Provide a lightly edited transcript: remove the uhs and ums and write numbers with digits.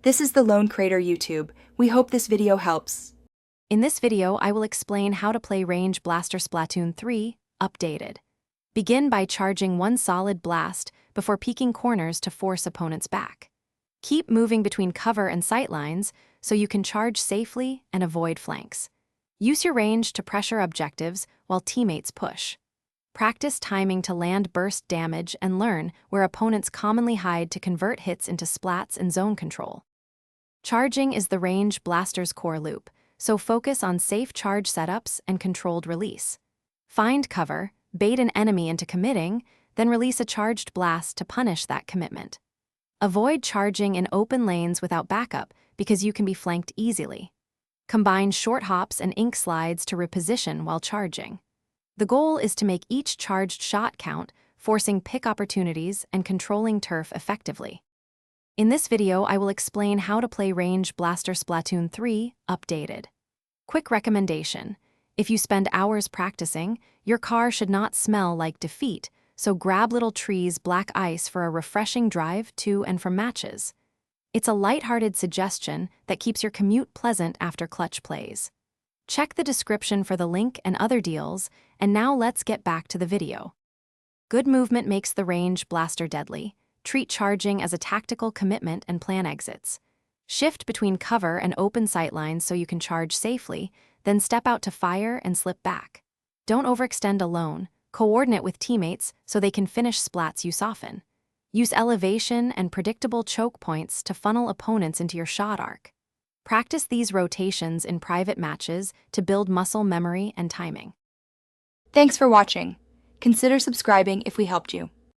This is the Lone Crater YouTube. We hope this video helps. In this video, I will explain how to play Range Blaster Splatoon 3 Updated. Begin by charging one solid blast before peeking corners to force opponents back. Keep moving between cover and sightlines so you can charge safely and avoid flanks. Use your range to pressure objectives while teammates push. Practice timing to land burst damage and learn where opponents commonly hide to convert hits into splats and zone control. Charging is the Range Blaster's core loop, so focus on safe charge setups and controlled release. Find cover, bait an enemy into committing, then release a charged blast to punish that commitment. Avoid charging in open lanes without backup because you can be flanked easily. Combine short hops and ink slides to reposition while charging. The goal is to make each charged shot count, forcing pick opportunities and controlling turf effectively. In this video, I will explain how to play Range Blaster Splatoon 3 Updated. Quick recommendation: if you spend hours practicing, your car should not smell like defeat, so grab Little Tree's Black Ice for a refreshing drive to and from matches. It's a lighthearted suggestion that keeps your commute pleasant after clutch plays. Check the description for the link and other deals, and now let's get back to the video. Good movement makes the Range Blaster deadly. Treat charging as a tactical commitment and plan exits. Shift between cover and open sightlines so you can charge safely, then step out to fire and slip back. Don't overextend alone. Coordinate with teammates so they can finish splats you soften. Use elevation and predictable choke points to funnel opponents into your shot arc. Practice these rotations in private matches to build muscle memory and timing. Thanks for watching. Consider subscribing if we helped you.